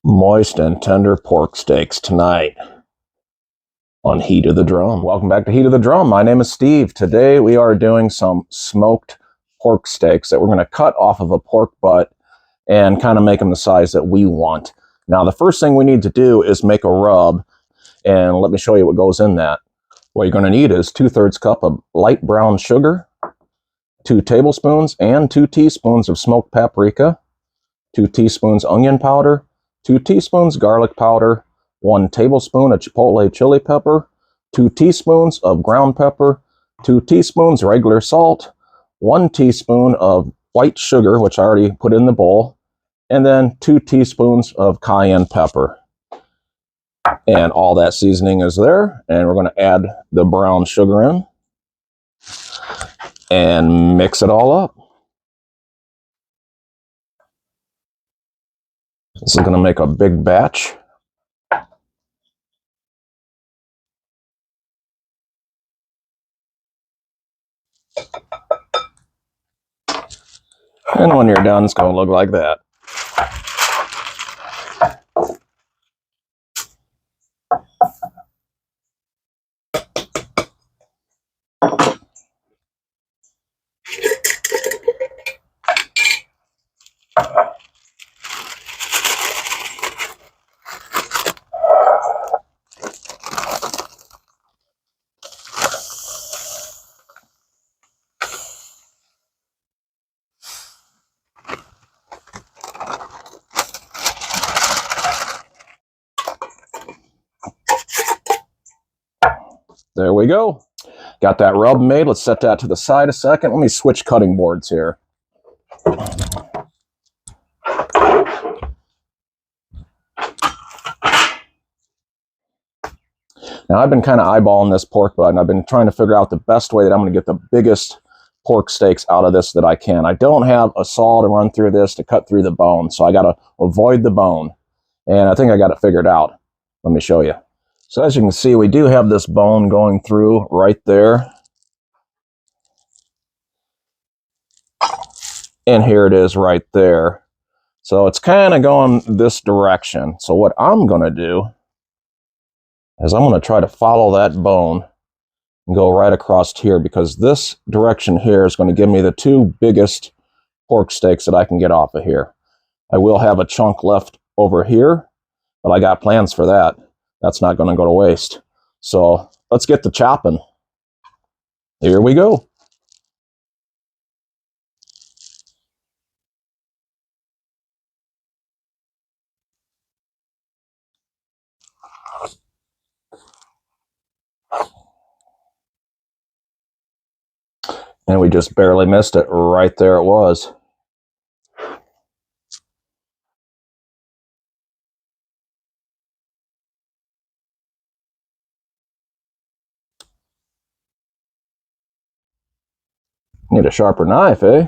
Moist and tender pork steaks tonight on Heat of the Drum. Welcome back to Heat of the Drum. My name is Steve. Today we are doing some smoked pork steaks that we're going to cut off of a pork butt and kind of make them the size that we want. Now the first thing we need to do is make a rub, and let me show you what goes in that. What you're going to need is 2/3 cup of light brown sugar, 2 tablespoons and 2 teaspoons of smoked paprika, 2 teaspoons onion powder, 2 teaspoons garlic powder, 1 tablespoon of chipotle chili pepper, 2 teaspoons of ground pepper, 2 teaspoons regular salt, 1 teaspoon of white sugar, which I already put in the bowl, and then 2 teaspoons of cayenne pepper. And all that seasoning is there, and we're going to add the brown sugar in and mix it all up. This is going to make a big batch. And when you're done, it's going to look like that. There we go. Got that rub made. Let's set that to the side a second. Let me switch cutting boards here. Now I've been kind of eyeballing this pork butt, and I've been trying to figure out the best way that I'm going to get the biggest pork steaks out of this that I can. I don't have a saw to run through this to cut through the bone, so I got to avoid the bone. And I think I got it figured out. Let me show you. So as you can see, we do have this bone going through right there. And here it is right there. So it's kind of going this direction. So what I'm going to do is I'm going to try to follow that bone and go right across here, because this direction here is going to give me the 2 biggest pork steaks that I can get off of here. I will have a chunk left over here, but I got plans for that. That's not going to go to waste. So let's get to chopping. Here we go. And we just barely missed it. Right there it was. Need a sharper knife, eh?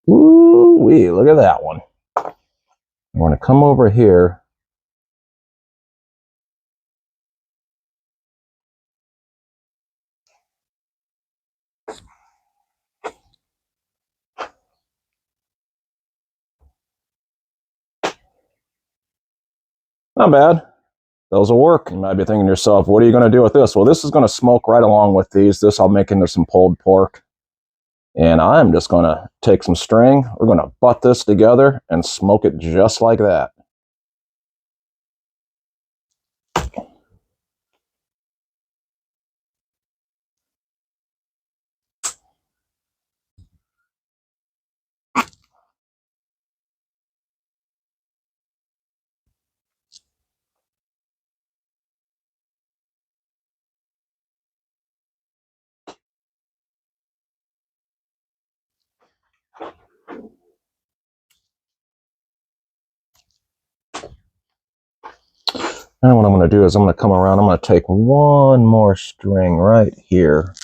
Ooh-wee, look at that one. I'm going to come over here. Not bad. Those will work. You might be thinking to yourself, what are you going to do with this? Well, this is going to smoke right along with these. This I'll make into some pulled pork. And I'm just going to take some string. We're going to butt this together and smoke it just like that. And what I'm going to do is I'm going to come around. I'm going to take one more string right here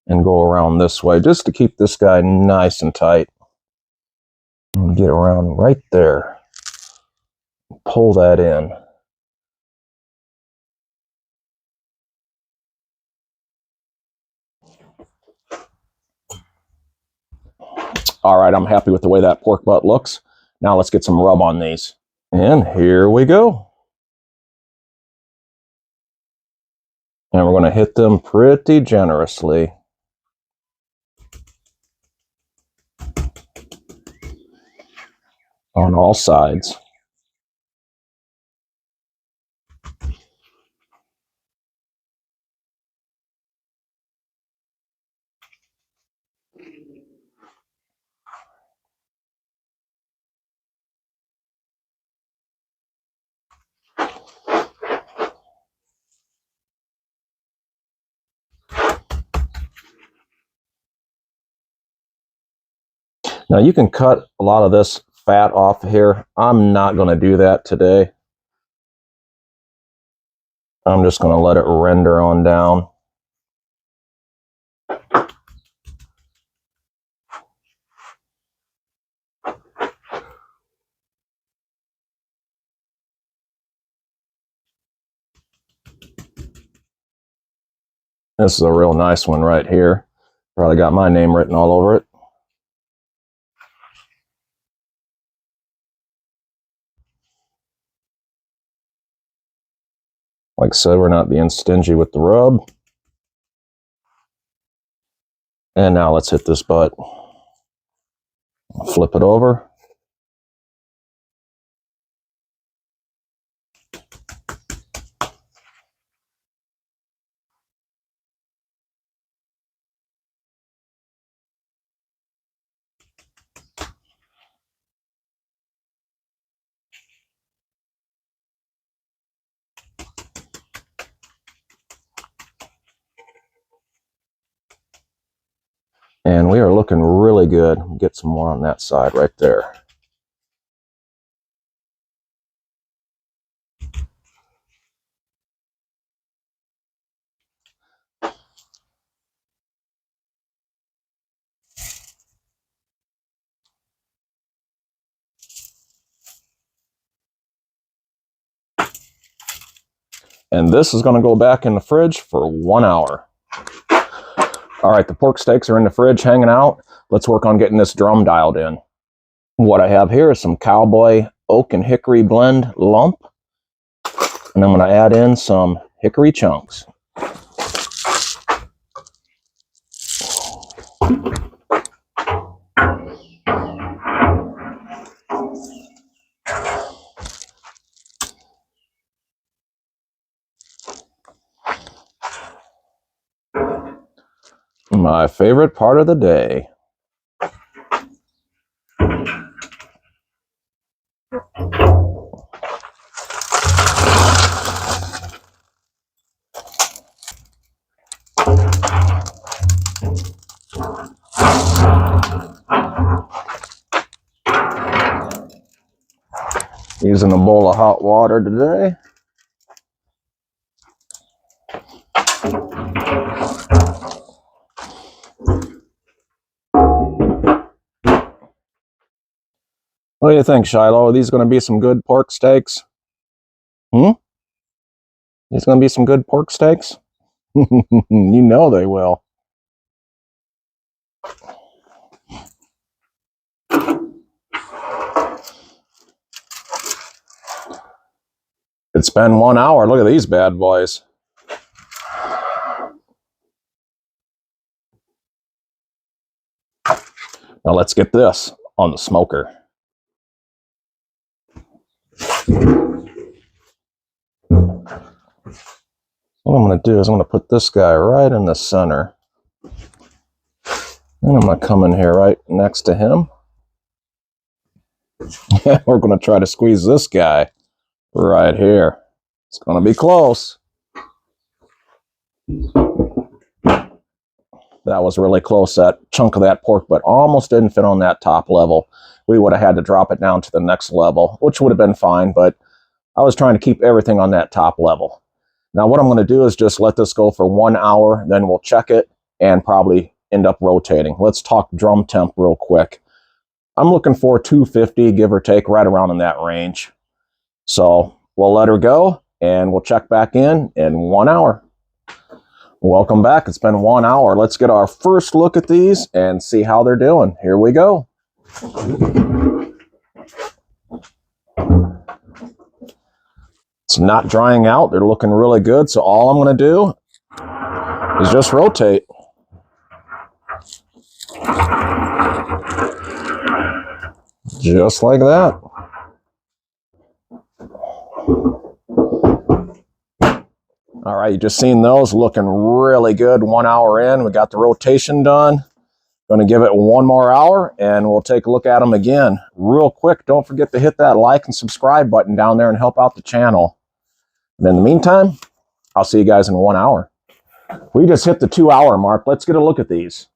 and go around this way just to keep this guy nice and tight. And get around right there. Pull that in. All right, I'm happy with the way that pork butt looks. Now let's get some rub on these. And here we go. And we're going to hit them pretty generously. On all sides. Now you can cut a lot of this fat off here. I'm not going to do that today. I'm just going to let it render on down. This is a real nice one right here. Probably got my name written all over it. Like I said, we're not being stingy with the rub. And now let's hit this butt. Flip it over. And we are looking really good. Get some more on that side right there. And this is going to go back in the fridge for 1 hour. All right, the pork steaks are in the fridge hanging out. Let's work on getting this drum dialed in. What I have here is some Cowboy Oak and Hickory blend lump. And I'm going to add in some Hickory chunks. My favorite part of the day. Using a bowl of hot water today. What do you think, Shiloh? Are these going to be some good pork steaks? These going to be some good pork steaks? You know they will. It's been 1 hour. Look at these bad boys. Now let's get this on the smoker. What I'm going to do is I'm going to put this guy right in the center. And I'm going to come in here right next to him. We're going to try to squeeze this guy right here. It's going to be close. That was really close. That chunk of that pork butt almost didn't fit on that top level. We would have had to drop it down to the next level, which would have been fine, but I was trying to keep everything on that top level. Now what I'm going to do is just let this go for 1 hour, then we'll check it and probably end up rotating. Let's talk drum temp real quick. I'm looking for 250, give or take, right around in that range. So we'll let her go and we'll check back in 1 hour. Welcome back. It's been 1 hour. Let's get our first look at these and see how they're doing. Here we go. It's not drying out. They're looking really good. So all I'm going to do is just rotate. Just like that. All right, you just seen those looking really good. 1 hour in, we got the rotation done. Going to give it 1 more hour and we'll take a look at them again. Real quick, don't forget to hit that like and subscribe button down there and help out the channel. And in the meantime, I'll see you guys in 1 hour. We just hit the 2 hour mark. Let's get a look at these.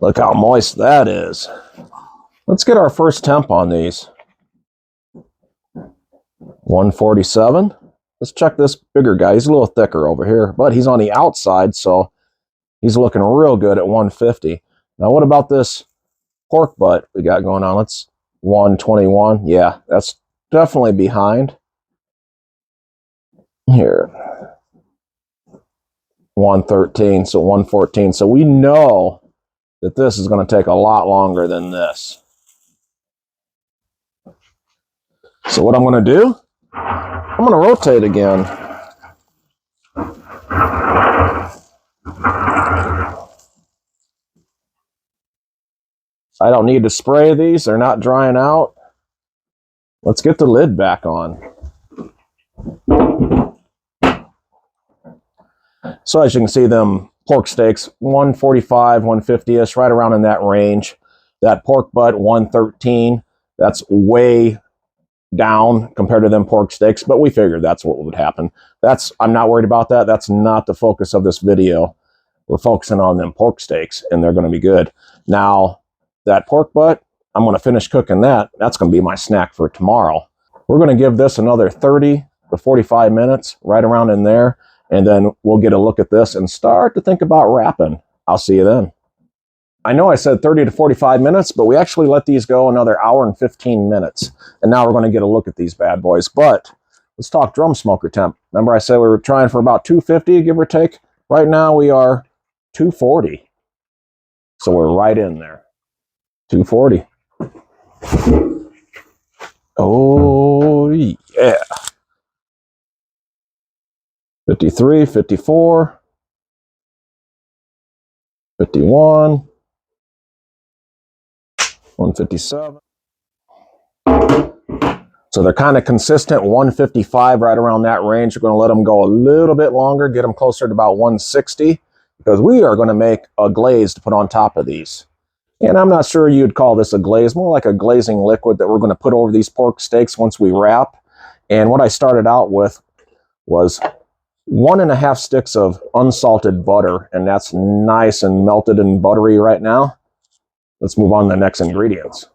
Look how moist that is. Let's get our first temp on these. 147. Let's check this bigger guy. He's a little thicker over here, but he's on the outside, so he's looking real good at 150. Now, what about this pork butt we got going on? Let's 121. Yeah, that's definitely behind. Here. 113, so 114. So we know that this is going to take a lot longer than this. So what I'm going to do, I'm going to rotate again. I don't need to spray these. They're not drying out. Let's get the lid back on. So as you can see, them pork steaks, 145, 150-ish, right around in that range. That pork butt, 113. That's way down compared to them pork steaks, but we figured that's what would happen. I'm not worried about that. That's not the focus of this video. We're focusing on them pork steaks, and they're going to be good. Now, that pork butt, I'm going to finish cooking that. That's going to be my snack for tomorrow. We're going to give this another 30 to 45 minutes, right around in there, and then we'll get a look at this and start to think about wrapping. I'll see you then. I know I said 30 to 45 minutes, but we actually let these go another hour and 15 minutes. And now we're going to get a look at these bad boys. But let's talk drum smoker temp. Remember I said we were trying for about 250, give or take? Right now we are 240. So we're right in there. 240. Oh, yeah. 53, 54, 51, 157. So they're kind of consistent, 155, right around that range. We're going to let them go a little bit longer, get them closer to about 160, because we are going to make a glaze to put on top of these. And I'm not sure you'd call this a glaze, more like a glazing liquid that we're going to put over these pork steaks once we wrap. And what I started out with was 1.5 sticks of unsalted butter, and that's nice and melted and buttery right now. Let's move on to the next ingredients.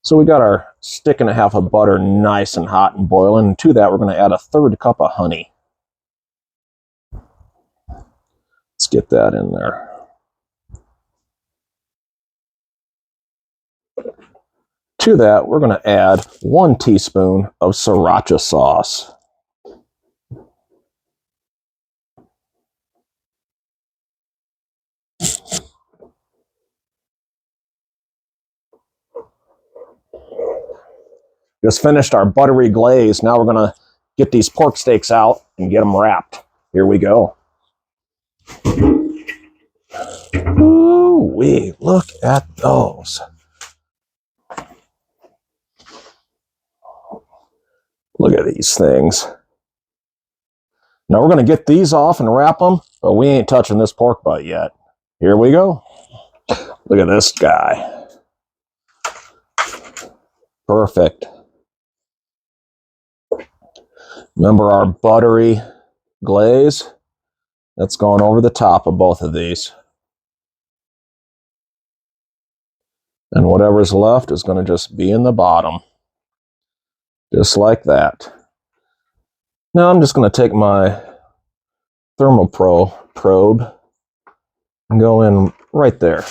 So we got our 1.5 sticks of butter nice and hot and boiling, and to that we're going to add 1/3 cup of honey. Let's get that in there. To that we're going to add 1 teaspoon of Sriracha sauce. Just finished our buttery glaze. Now we're going to get these pork steaks out and get them wrapped. Here we go. Ooh-wee, look at those. Look at these things. Now we're going to get these off and wrap them, but we ain't touching this pork butt yet. Here we go. Look at this guy. Perfect. Remember our buttery glaze? That's going over the top of both of these. And whatever's left is going to just be in the bottom. Just like that. Now I'm just going to take my thermal probe and go in right there.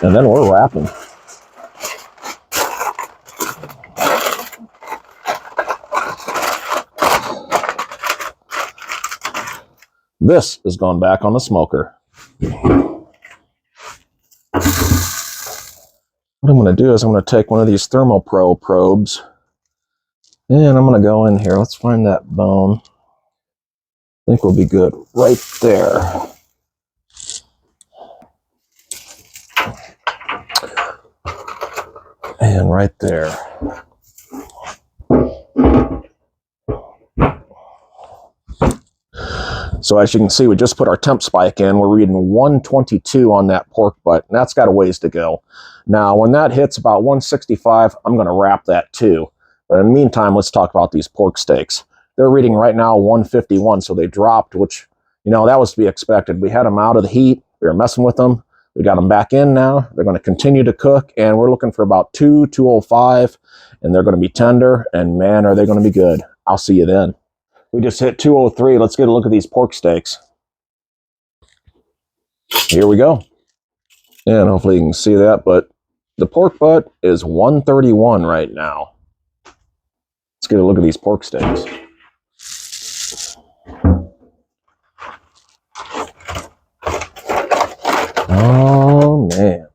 And then we're wrapping. This is going back on the smoker. What I'm going to do is I'm going to take one of these ThermoPro probes and I'm going to go in here. Let's find that bone. I think we'll be good right there. And right there. So as you can see, we just put our temp spike in. We're reading 122 on that pork butt, and that's got a ways to go. Now, when that hits about 165, I'm going to wrap that too. But in the meantime, let's talk about these pork steaks. They're reading right now 151, so they dropped, which, you know, that was to be expected. We had them out of the heat. We were messing with them. We got them back in now. They're going to continue to cook, and we're looking for about 205, and they're going to be tender, and man, are they going to be good. I'll see you then. We just hit 203. Let's get a look at these pork steaks. Here we go. And hopefully you can see that, but the pork butt is 131 right now. Let's get a look at these pork steaks. Oh, man.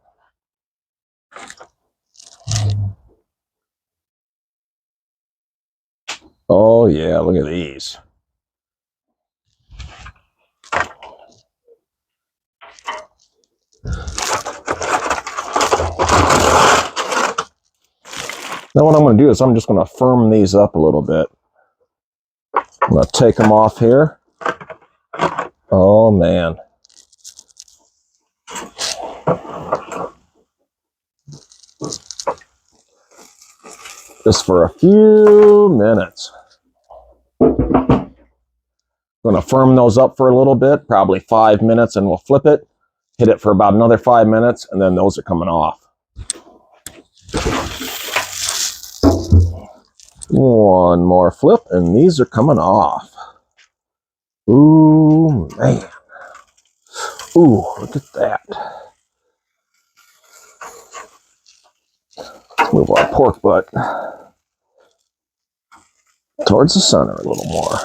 Oh, yeah, look at these. Now what I'm going to do is I'm just going to firm these up a little bit. I'm going to take them off here. Oh, man. Just for a few minutes. Going to firm those up for a little bit, probably 5 minutes, and we'll flip it. Hit it for about another 5 minutes, and then those are coming off. One more flip, and these are coming off. Ooh, man. Ooh, look at that. Let's move our pork butt towards the center a little more.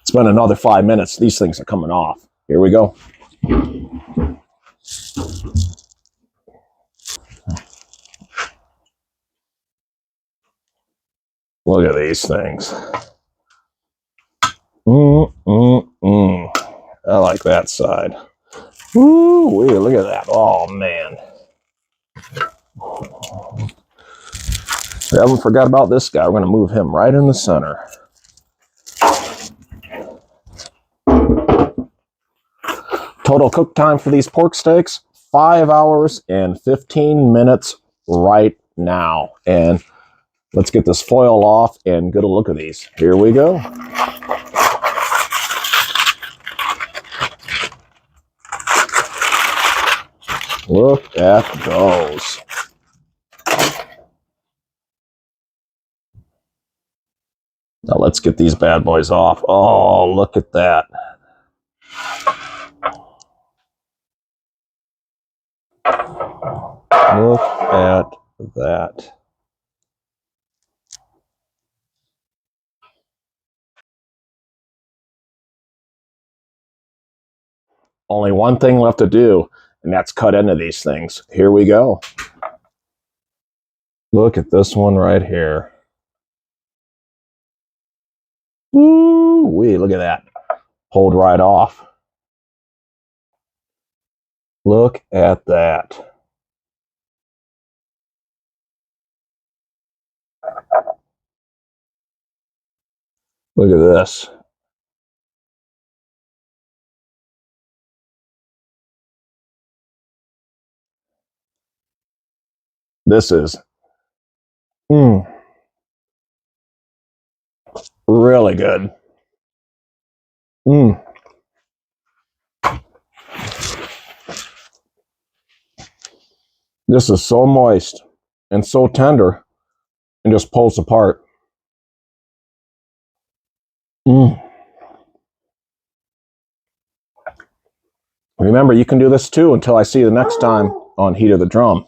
It's been another 5 minutes. These things are coming off. Here we go. Look at these things. I like that side. Ooh, look at that. Oh, man. I haven't forgot about this guy. We're going to move him right in the center. Total cook time for these pork steaks, 5 hours and 15 minutes right now. And let's get this foil off and get a look at these. Here we go. Look at those. Now let's get these bad boys off. Oh, look at that. Look at that. Only one thing left to do, and that's cut into these things. Here we go. Look at this one right here. Woo-wee, look at that. Pulled right off. Look at that. Look at this. This is really good. This is so moist and so tender and just pulls apart. Remember, you can do this too until I see you the next time on Heat of the Drum.